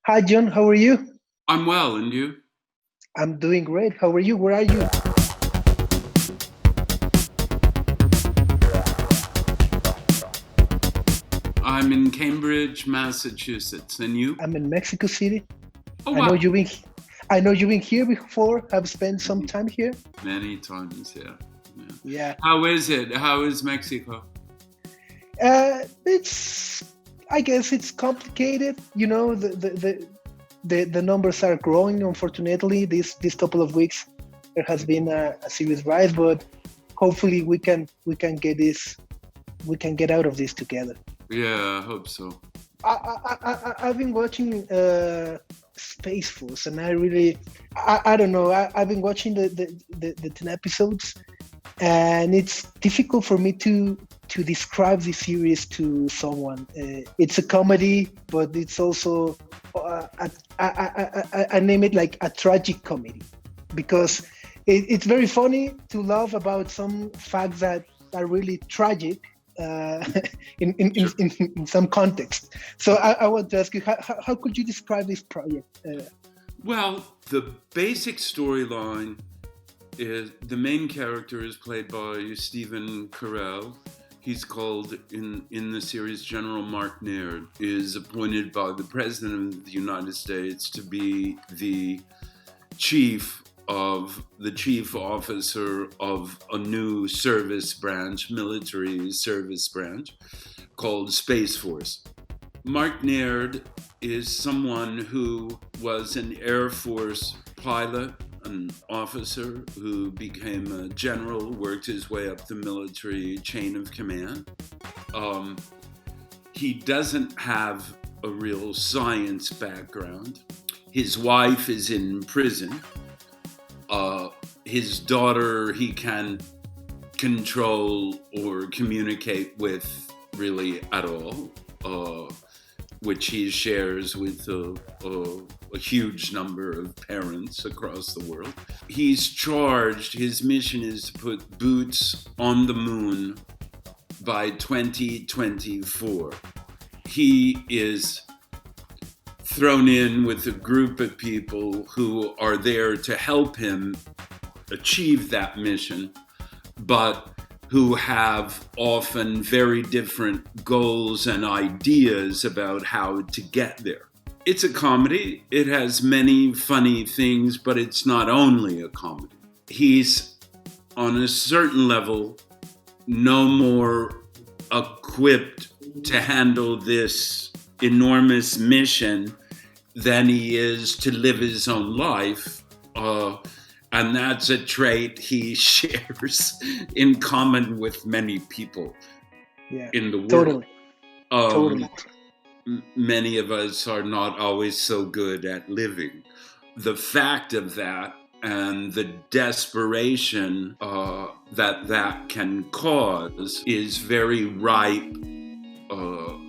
Hi, John. How are you? I'm well, and you? I'm doing great. How are you? Where are you? I'm in Cambridge, Massachusetts, and you? I'm in Mexico City. Oh, I know wow. you've been. I know you've been here before. Have spent some time here. Many times, yeah. Yeah. Yeah. How is it? How is Mexico? It's. I guess it's complicated. The numbers are growing. Unfortunately, this couple of weeks there has been a serious rise, but hopefully we can get out of this together. Yeah, I hope so. I've been watching Space Force, and I don't know. I've been watching the 10 episodes, and it's difficult for me to describe the series to someone. It's a comedy, but it's also I name it like a tragic comedy because it's very funny to laugh about some facts that are really tragic uh, in, in, in, Sure. in some context. So I want to ask you, how could you describe this project? Well, the basic storyline is the main character is played by Stephen Carell. He's called in the series General Mark Naird, is appointed by the President of the United States to be the chief chief officer of a new service branch, military service branch, called Space Force. Mark Naird is someone who was an Air Force pilot, an officer who became a general, worked his way up the military chain of command. Um, he doesn't have a real science background. His wife is in prison. His daughter he can control or communicate with really at all, which he shares with a huge number of parents across the world. He's charged, his mission is to put boots on the moon by 2024. He is thrown in with a group of people who are there to help him achieve that mission, but who have often very different goals and ideas about how to get there. It's a comedy. It has many funny things, but it's not only a comedy. He's, on a certain level, no more equipped to handle this enormous mission than he is to live his own life. And that's a trait he shares in common with many people Yeah, in the world. totally, Um, totally. Many of us are not always so good at living. The fact of that and the desperation that can cause is very ripe.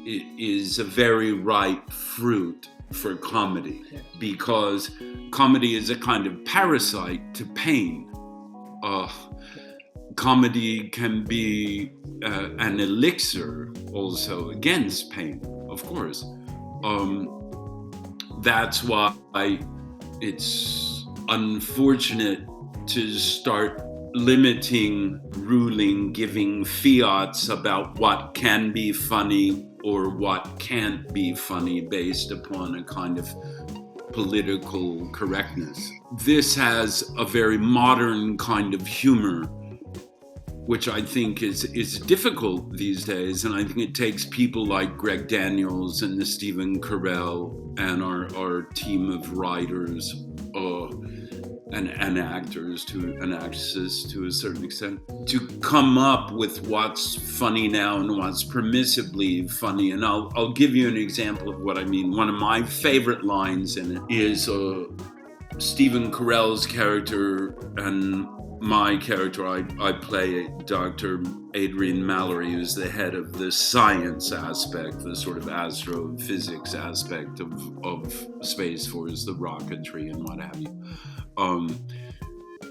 It is a very ripe fruit for comedy, Yeah. because comedy is a kind of parasite to pain. Uh, Comedy can be an elixir also against pain, of course. That's why it's unfortunate to start limiting, ruling, giving fiats about what can be funny or what can't be funny based upon a kind of political correctness. This has a very modern kind of humor, which I think is difficult these days. And I think it takes people like Greg Daniels and the Stephen Carell and our team of writers and actors and actresses to a certain extent to come up with what's funny now and what's permissibly funny. And I'll give you an example of what I mean. One of my favorite lines in it is Stephen Carell's character and my character. I play Dr. Adrian Mallory, who's the head of the science aspect, the sort of astrophysics aspect of Space Force, the rocketry and what have you.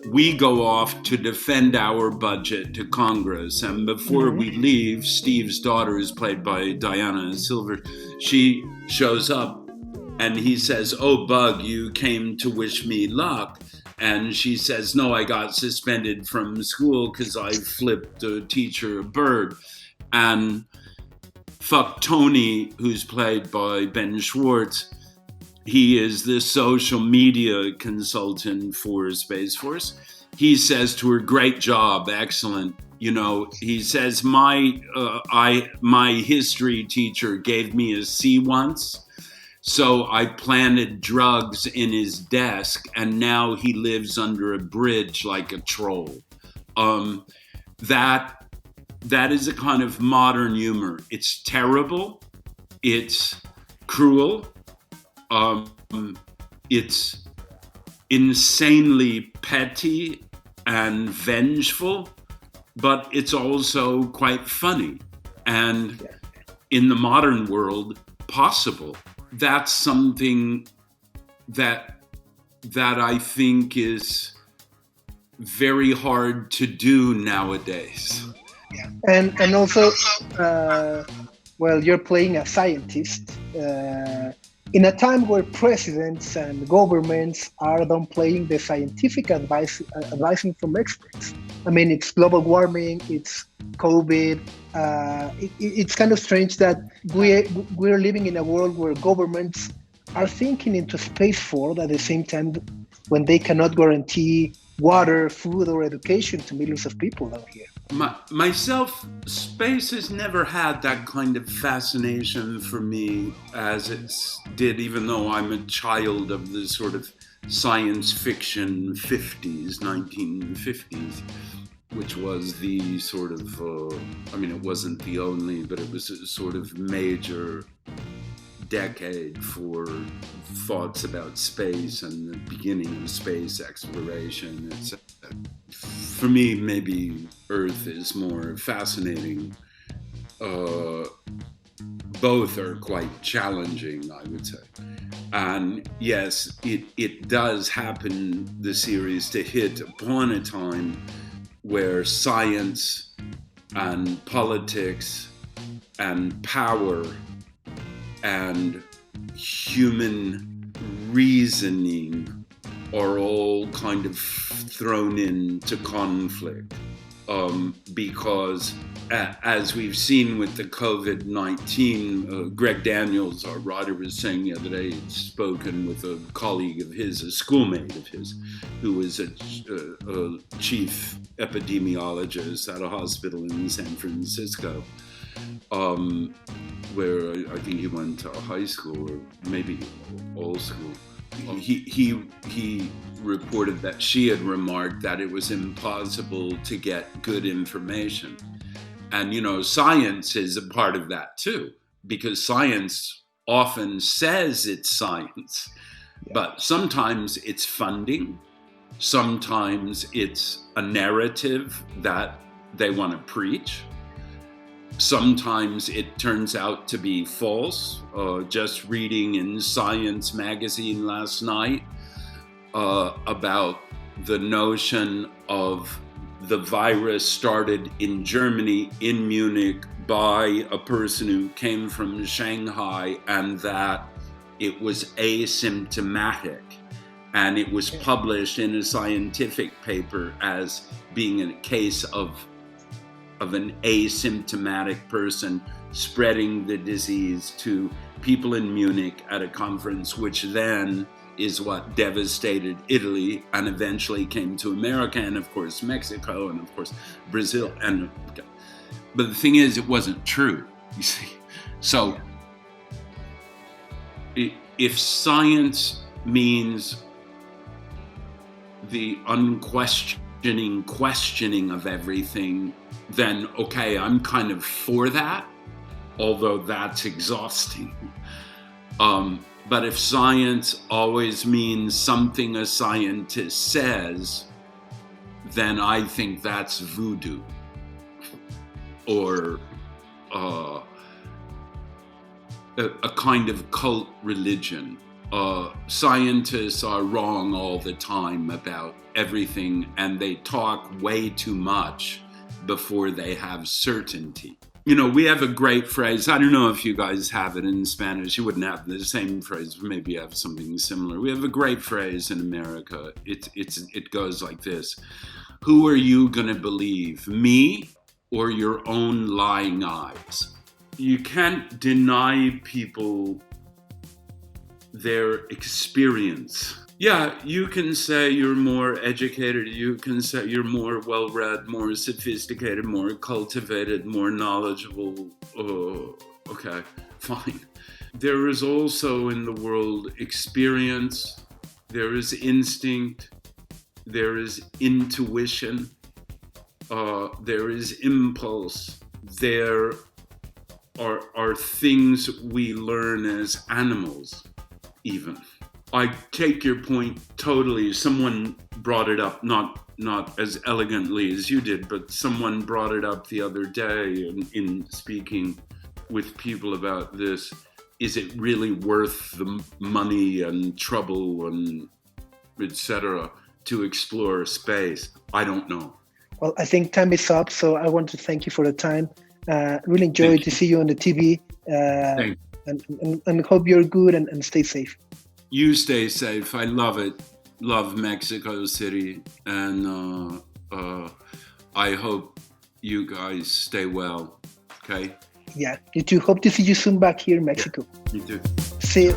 We go off to defend our budget to Congress, and before we leave, Steve's daughter is played by Diana Silver. She shows up And he says, "Oh, Bug, you came to wish me luck." And she says, "No, I got suspended from school because I flipped a teacher a bird." And fuck Tony, who's played by Ben Schwartz, he is the social media consultant for Space Force. He says to her, "Great job, excellent." You know, he says, my history teacher gave me a C once, so I planted drugs in his desk, and now he lives under a bridge like a troll. That is a kind of modern humor. It's terrible. It's cruel. It's insanely petty and vengeful, but it's also quite funny. And in the modern world, possible. That's something that I think is very hard to do nowadays. Yeah. And also, well, you're playing a scientist in a time where presidents and governments are downplaying the scientific advising from experts. I mean, it's global warming, it's COVID. It's kind of strange that we're living in a world where governments are thinking into space forward at the same time when they cannot guarantee water, food, or education to millions of people out here. Myself, space has never had that kind of fascination for me as it did, even though I'm a child of the sort of science fiction 1950s, which was the sort of, it wasn't the only, but it was a sort of major decade for thoughts about space and the beginning of space exploration, etc. For me, maybe Earth is more fascinating. Both are quite challenging, I would say. And yes, it does happen, the series, to hit upon a time where science and politics and power and human reasoning are all kind of thrown into conflict, because as we've seen with the COVID-19, Greg Daniels, our writer, was saying the other day, he'd spoken with a colleague of his, a schoolmate of his, who was a chief epidemiologist at a hospital in San Francisco, where I think he went to high school or maybe all school. He reported that she had remarked that it was impossible to get good information. And, you know, science is a part of that too, because science often says it's science, but sometimes it's funding, sometimes it's a narrative that they want to preach. Sometimes it turns out to be false. Just reading in Science magazine last night about the notion of the virus started in Germany, in Munich, by a person who came from Shanghai, and that it was asymptomatic. And it was published in a scientific paper as being a case of an asymptomatic person spreading the disease to people in Munich at a conference, which then is what devastated Italy and eventually came to America and of course Mexico and of course Brazil. But the thing is, it wasn't true, you see. So if science means the questioning of everything, then okay, I'm kind of for that, although that's exhausting. But if science always means something a scientist says, then I think that's voodoo or a kind of cult religion. Scientists are wrong all the time about everything, and they talk way too much before they have certainty. We have a great phrase. I don't know if you guys have it in Spanish. You wouldn't have the same phrase. Maybe you have something similar. We have a great phrase in America. It goes like this: who are you going to believe, me or your own lying eyes? You can't deny people their experience. Yeah, you can say you're more educated, you can say you're more well-read, more sophisticated, more cultivated, more knowledgeable. Okay, fine. There is also in the world experience, there is instinct, there is intuition, there is impulse, there are things we learn as animals, even. I take your point totally. Someone brought it up, not as elegantly as you did, but someone brought it up the other day in speaking with people about this. Is it really worth the money and trouble and etc. to explore space? I don't know. Well, I think time is up, so I want to thank you for the time. Really enjoyed to see you on the TV, and hope you're good and stay safe. You stay safe. I love it. Love Mexico City. And I hope you guys stay well. Okay? Yeah, you too. Hope to see you soon back here in Mexico. Yeah, you too. See you.